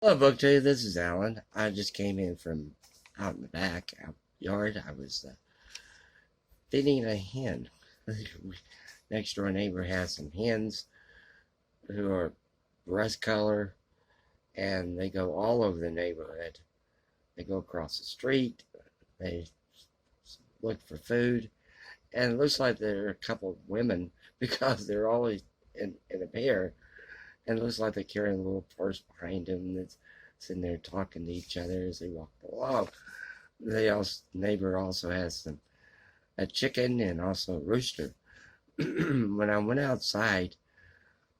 Hello, book two. This is Alan. I just came in from out in the back out yard. I was feeding a hen. Next door neighbor has some hens who are rust color, and they go all over the neighborhood. They go across the street. They look for food, and it looks like there are a couple of women because they're always in a pair, and it looks like they're carrying a little purse behind them that's sitting there talking to each other as they walk along. Neighbor also has a chicken and also a rooster. When I went outside,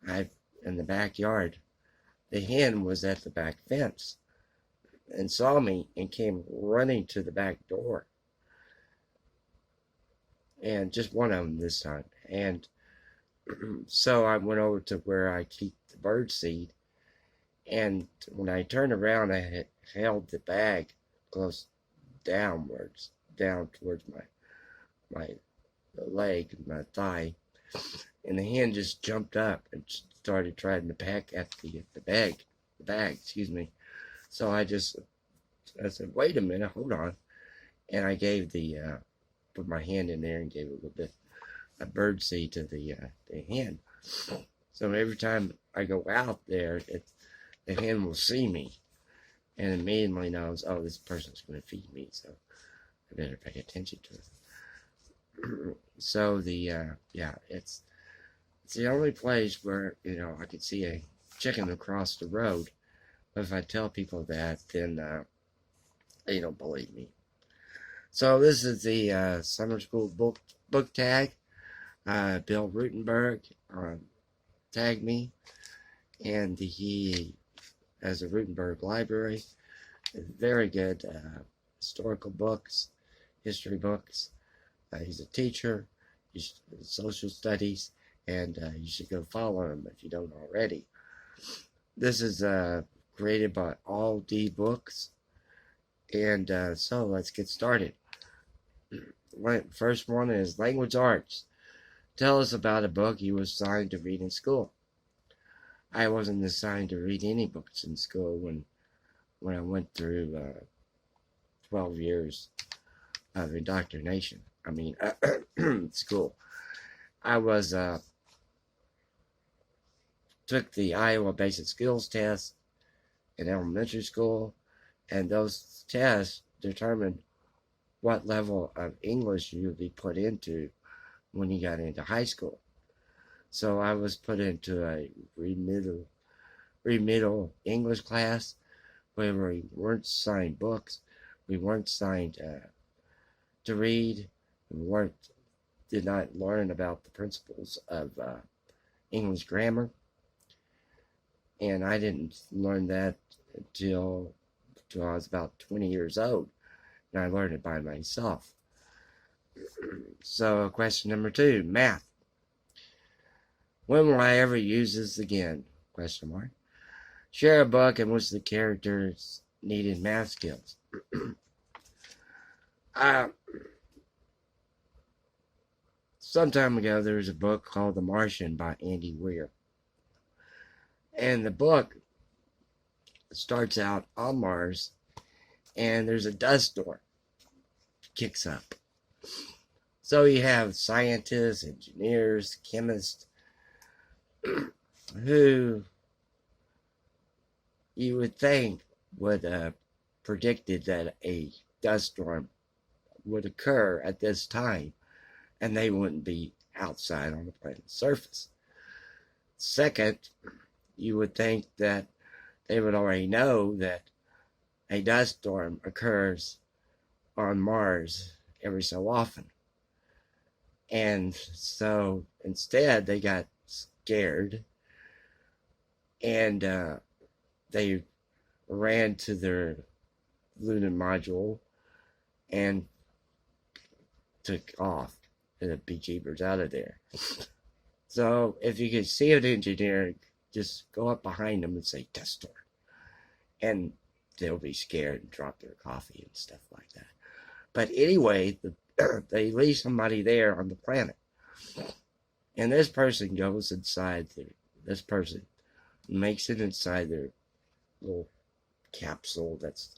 I in the backyard, the hen was at the back fence and saw me and came running to the back door. And just one of them this time. And so I went over to where I keep the bird seed. And when I turned around, I had held the bag close down towards my leg, my thigh, and the hen just jumped up and started trying to peck at the bag, excuse me. So I said, wait a minute, hold on, and I gave put my hand in there and gave a little bit of bird seed to the hen. So every time I go out there, the hen will see me and immediately knows, oh, this person's going to feed me, so I better pay attention to it. So it's the only place where I could see a chicken across the road. But if I tell people that, then they don't believe me. So this is the summer school book tag. Bill Rutenberg tagged me, and he has a Rutenberg library. Very good historical books, history books. He's a teacher, social studies, and you should go follow him if you don't already. This is created by All D Books, and so let's get started. First one is Language Arts. Tell us about a book you were assigned to read in school. I wasn't assigned to read any books in school when I went through 12 years of indoctrination. School. I was took the Iowa Basic Skills Test in elementary school, and those tests determined what level of English you would be put into when you got into high school. So I was put into a remedial English class where we weren't assigned books, we weren't assigned to read, we did not learn about the principles of English grammar, and I didn't learn that until I was about 20 years old, and I learned it by myself. So question number 2, math. When will I ever use this again? Question mark. Share a book in which the characters needed math skills. Some time ago, there was a book called The Martian by Andy Weir. And the book starts out on Mars, and there's a dust storm kicks up. So you have scientists, engineers, chemists, who you would think would have predicted that a dust storm would occur at this time, and they wouldn't be outside on the planet's surface. Second, you would think that they would already know that a dust storm occurs on Mars every so often. And so instead, they got scared, and they ran to their lunar module and took off to be jeepers out of there. So if you could see an engineer, just go up behind them and say dust storm, and they'll be scared and drop their coffee and stuff like that. But anyway, they leave somebody there on the planet, and this person goes inside this person makes it inside their little capsule that's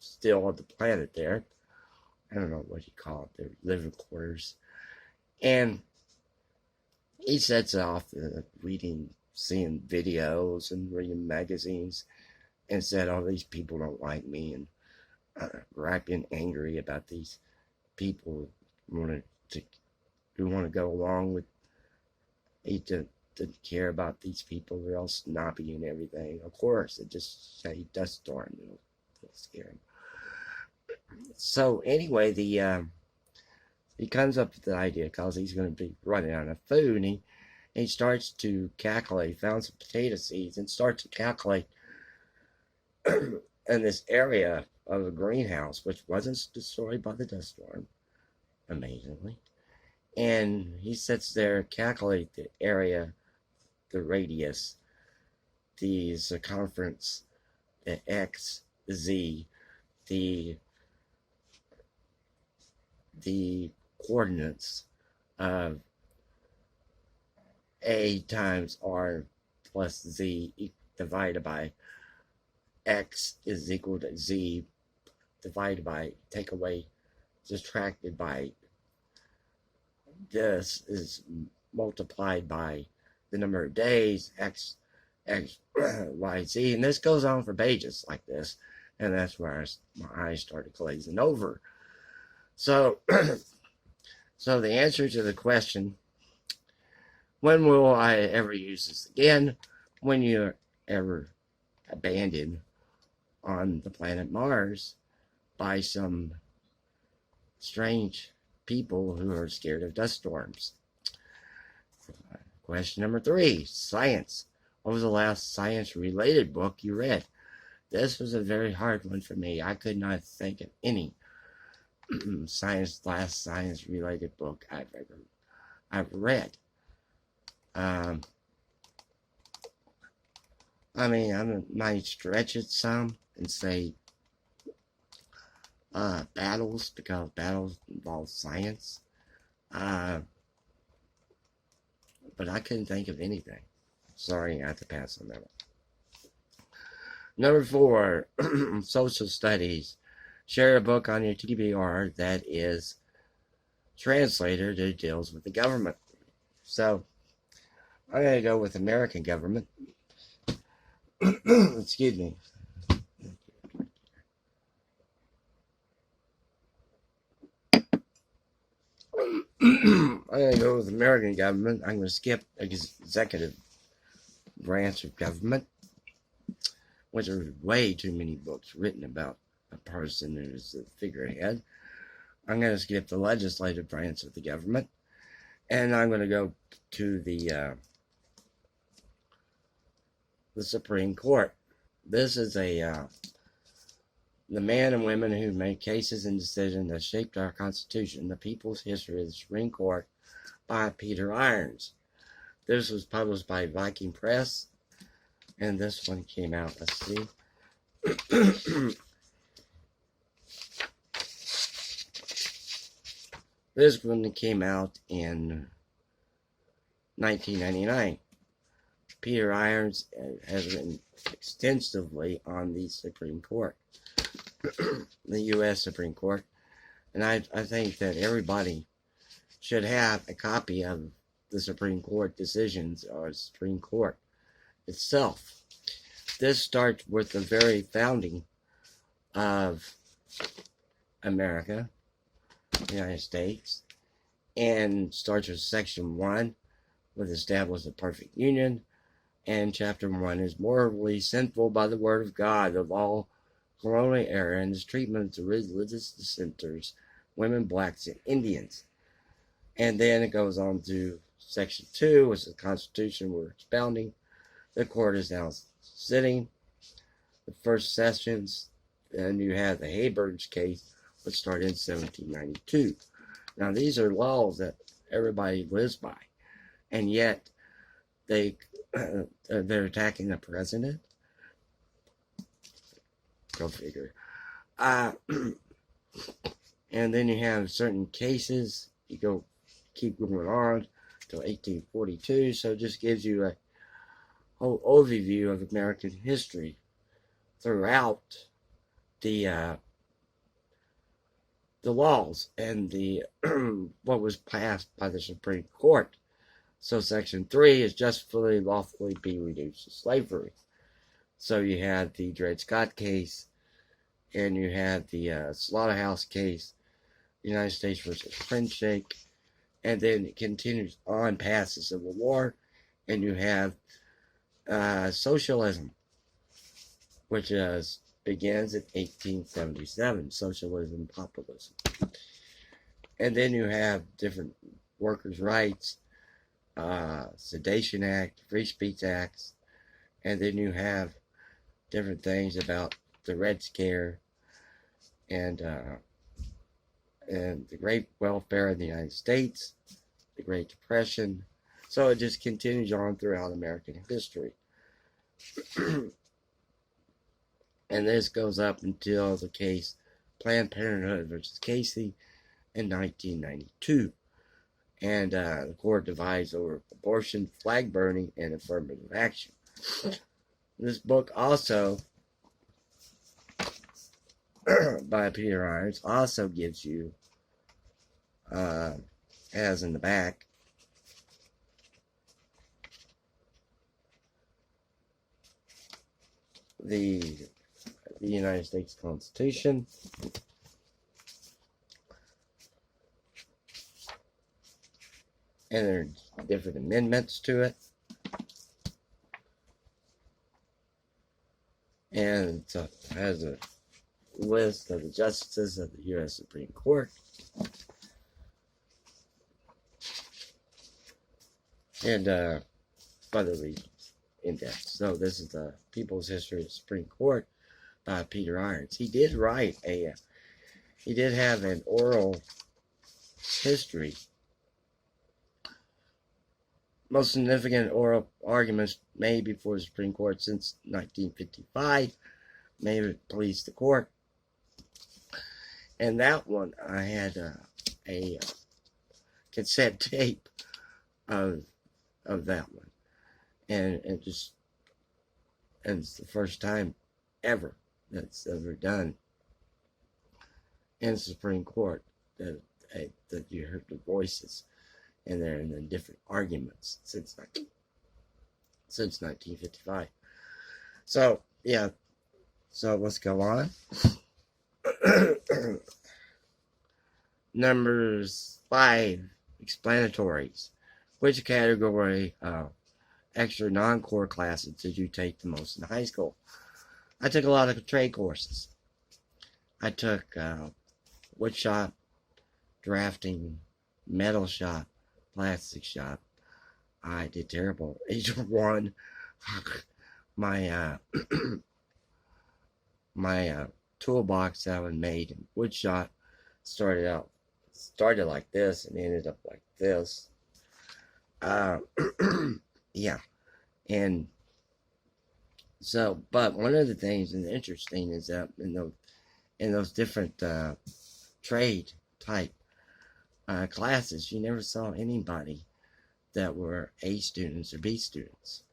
still on the planet there. I don't know what you call it, their living quarters. And he sets off seeing videos and reading magazines, and said, "Oh, these people don't like me," and griping angry about these people who want to go along with. He didn't care about these people. They're all snobby and everything. Of course, it just say dust storm. It'll scare him. So anyway, he comes up with the idea because he's going to be running out of food, and he starts to calculate. He found some potato seeds and starts to calculate in this area of a greenhouse, which wasn't destroyed by the dust storm, amazingly. And he sits there, calculate the area, the radius, the circumference, the x, the z, the coordinates of a times r plus z divided by x is equal to z divided by, take away, subtracted by, this is multiplied by the number of days, x, y, z, and this goes on for pages like this, and that's where my eyes started glazing over. So, so the answer to the question, when will I ever use this again? When you're ever abandoned on the planet Mars by some strange people who are scared of dust storms. Question number 3, science. What was the last science-related book you read? This was a very hard one for me. I could not think of any last science-related book I've read. I mean, I might stretch it some and say battles, because battles involve science. But I couldn't think of anything. Sorry, I have to pass on that one. Number 4, social studies. Share a book on your TBR that is translated that deals with the government. So, I'm going to go with American government. Excuse me. I'm going to go with American government. I'm going to skip executive branch of government, which there's way too many books written about a person who is the figurehead. I'm going to skip the legislative branch of the government, and I'm going to go to the Supreme Court. This is the men and women who made cases and decisions that shaped our Constitution, the People's History of the Supreme Court, by Peter Irons. This was published by Viking Press, and this one came out, let's see. This one came out in 1999. Peter Irons has written extensively on the Supreme Court, the U.S. Supreme Court, and I think that everybody should have a copy of the Supreme Court decisions or Supreme Court itself. This starts with the very founding of America, the United States, and starts with Section 1, with establish a perfect union, and Chapter 1 is morally sinful by the word of God of all colonial era and his treatment of religious dissenters, women, blacks, and Indians. And then it goes on to Section 2, which is the Constitution we're expounding. The court is now sitting. The first sessions, and you have the Hayburge case, which started in 1792. Now, these are laws that everybody lives by, and yet they're attacking the president. Go figure. And then you have certain cases. You keep going on till 1842. So it just gives you a whole overview of American history throughout the laws and the what was passed by the Supreme Court. So Section 3 is justly lawfully be reduced to slavery. So you had the Dred Scott case, and you had the Slaughterhouse case, United States versus Frenchake, and then it continues on past the Civil War, and you have socialism, which begins in 1877, socialism, populism. And then you have different workers' rights, Sedition Act, Free Speech Acts, and then you have different things about the Red Scare and the Great Welfare in the United States, the Great Depression. So it just continues on throughout American history. And this goes up until the case Planned Parenthood versus Casey in 1992. And the court divides over abortion, flag burning, and affirmative action. This book also, by Peter Irons, also gives you, as in the back, the United States Constitution, and there are different amendments to it, and it has a list of the justices of the U.S. Supreme Court, and other reasons in depth. So this is the People's History of the Supreme Court by Peter Irons. He did write he did have an oral history. Most significant oral arguments made before the Supreme Court since 1955. May it please the court. And that one, I had a cassette tape of that one, and it's the first time ever that's ever done in the Supreme Court that you heard the voices and they're in the different arguments since 1955. So yeah, so let's go on. Numbers 5, explanatories. Which category of extra non-core classes did you take the most in high school? I took a lot of trade courses. I took wood shop, drafting, metal shop, plastic shop. I did terrible. Each one, my my toolbox that I made in wood shop started like this and ended up like this. Yeah, and so, but one of the things that's interesting is that in those different trade type classes, you never saw anybody that were A students or B students.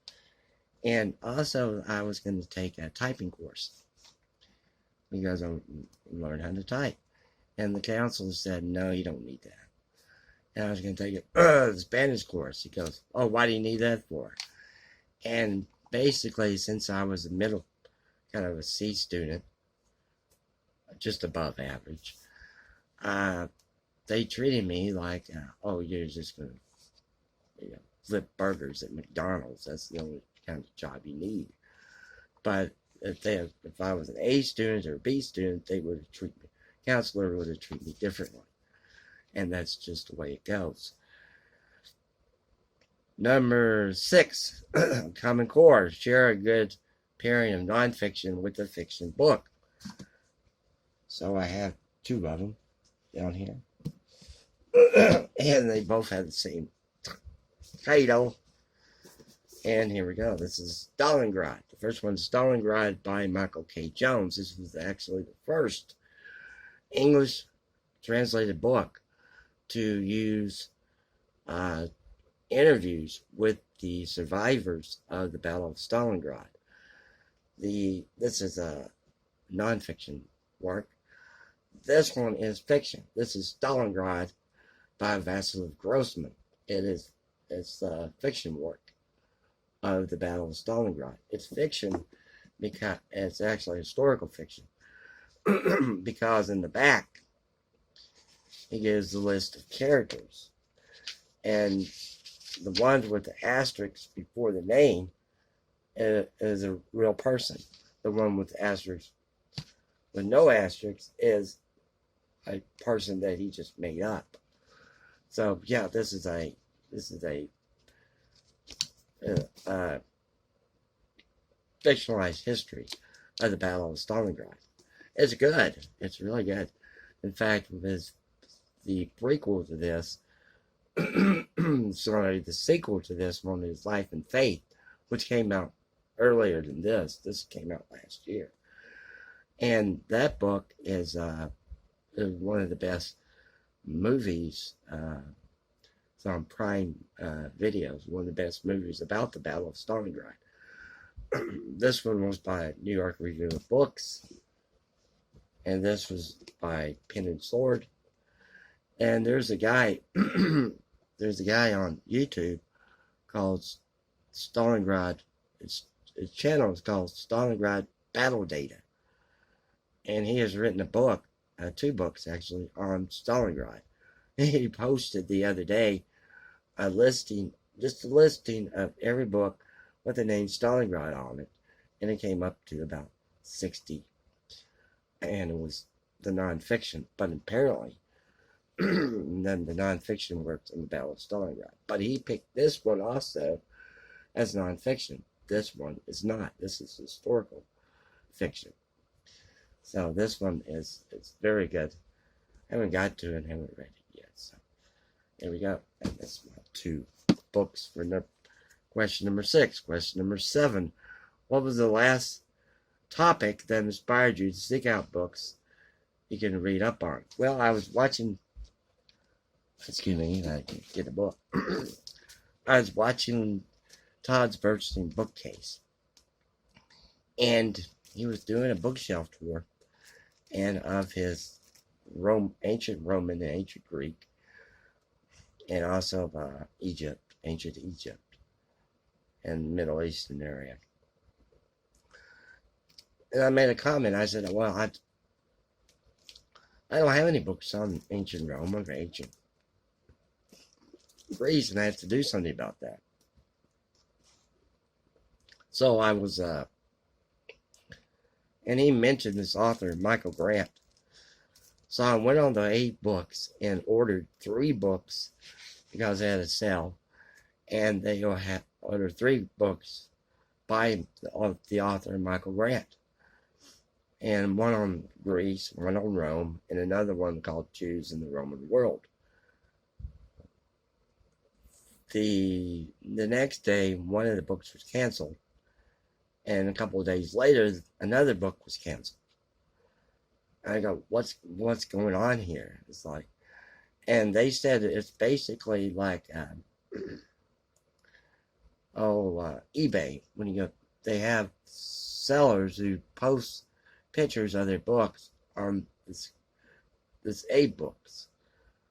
And also, I was going to take a typing course because I learned how to type. And the counselor said, no, you don't need that. And I was going to take a Spanish course. He goes, oh, why do you need that for? And basically, since I was a middle, kind of a C student, just above average, they treated me like, oh, you're just going to flip burgers at McDonald's. That's the only kind of job you need. But if I was an A student or a B student, they would have treated me, counselor would have treated me differently. And that's just the way it goes. Number 6, Common Core. Share a good pairing of nonfiction with a fiction book. So I have 2 of them down here. And they both have the same title. And here we go. This is Stalingrad. The first one is Stalingrad by Michael K. Jones. This was actually the first English translated book to use interviews with the survivors of the Battle of Stalingrad. This is a nonfiction work. This one is fiction. This is Stalingrad by Vasilev Grossman. It's a fiction work of the Battle of Stalingrad. It's fiction because it's actually historical fiction because in the back he gives the list of characters, and the ones with the asterisk before the name is a real person. The one with the asterisk with no asterisk is a person that he just made up. So yeah, this is a fictionalized history of the Battle of Stalingrad. It's good. It's really good. In fact, the prequel to this, sorry, the sequel to this one is Life and Faith, which came out earlier than this. This came out last year. And that book is one of the best movies. It's on Prime Videos. One of the best movies about the Battle of Stalingrad. This one was by New York Review of Books, and this was by Pen and Sword. And there's a guy, on YouTube called Stalingrad. His channel is called Stalingrad Battle Data, and he has written a book, 2 books actually, on Stalingrad. He posted the other day a listing of every book with the name Stalingrad on it, and it came up to about 60, and it was the nonfiction. But apparently, then the nonfiction worked in the Battle of Stalingrad. But he picked this one also as nonfiction. This one is not. This is historical fiction. So this one it's very good. I haven't got to it and haven't read it yet. So there we go. And that's my 2 books for question number 6. Question number 7. What was the last topic that inspired you to seek out books you can read up on? Well, I was watching, excuse me, I can get a book. I was watching Todd's Bernstein Bookcase, and he was doing a bookshelf tour, and of his ancient Roman and ancient Greek, and also of ancient Egypt, and Middle Eastern area. And I made a comment. I said, well, I don't have any books on ancient Rome or ancient Greece, and I have to do something about that. So I was, and he mentioned this author, Michael Grant. So I went on to 8 books and ordered 3 books because they had a sale, and they ordered 3 books by the author, Michael Grant. And one on Greece, one on Rome, and another one called Jews in the Roman World. The next day, one of the books was canceled, and a couple of days later, another book was canceled. I go, what's going on here? It's like, and they said it's basically like, eBay. When you go, they have sellers who post pictures of their books on this books,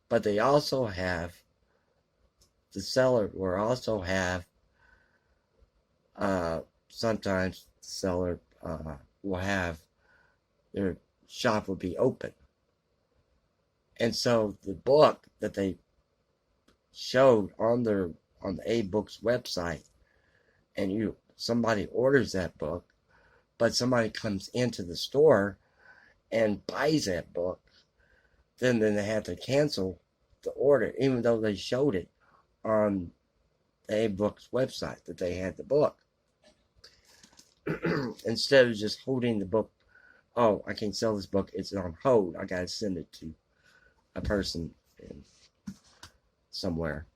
but they also have, the seller will also have, sometimes the seller will have, their shop will be open. And so the book that they showed on the A-Books website, and somebody orders that book, but somebody comes into the store and buys that book, then they have to cancel the order, even though they showed it on the A-Books website that they had the book. Instead of just holding the book, oh, I can't sell this book, it's on hold, I gotta send it to a person somewhere.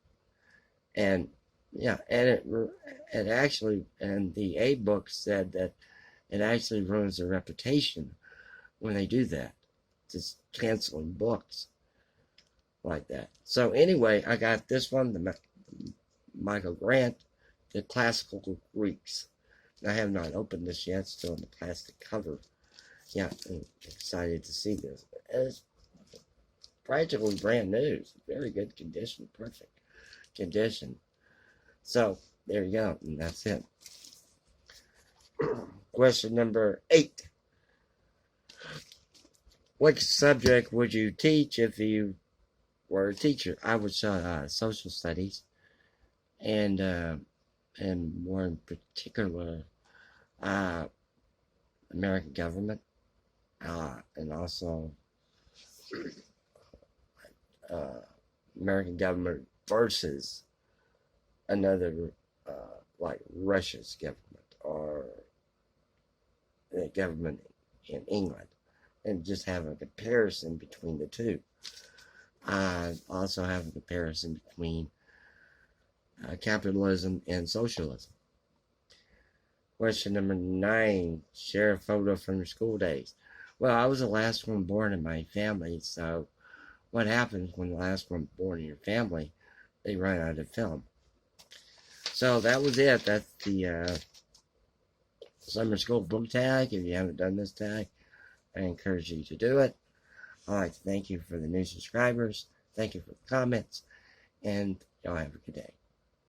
And yeah, and it actually, and the A-Book said that it actually ruins their reputation when they do that, just canceling books like that. So anyway, I got this one, the Michael Grant, the Classical Greeks. I have not opened this yet, still in the plastic cover. Yeah, I'm excited to see this. It's practically brand new. Very good condition, perfect condition. So, there you go, and that's it. Question number 8. What subject would you teach if you were a teacher? I would social studies, and more in particular, American government, and also uh, American government versus another, like Russia's government or the government in England, and just have a comparison between the two. I also have a comparison between capitalism and socialism. Question number 9. Share a photo from your school days. Well, I was the last one born in my family, so what happens when the last one born in your family? They run out of film. So that was it. That's the summer school book tag. If you haven't done this tag, I encourage you to do it. I'd like to thank you for the new subscribers. Thank you for the comments. And y'all have a good day.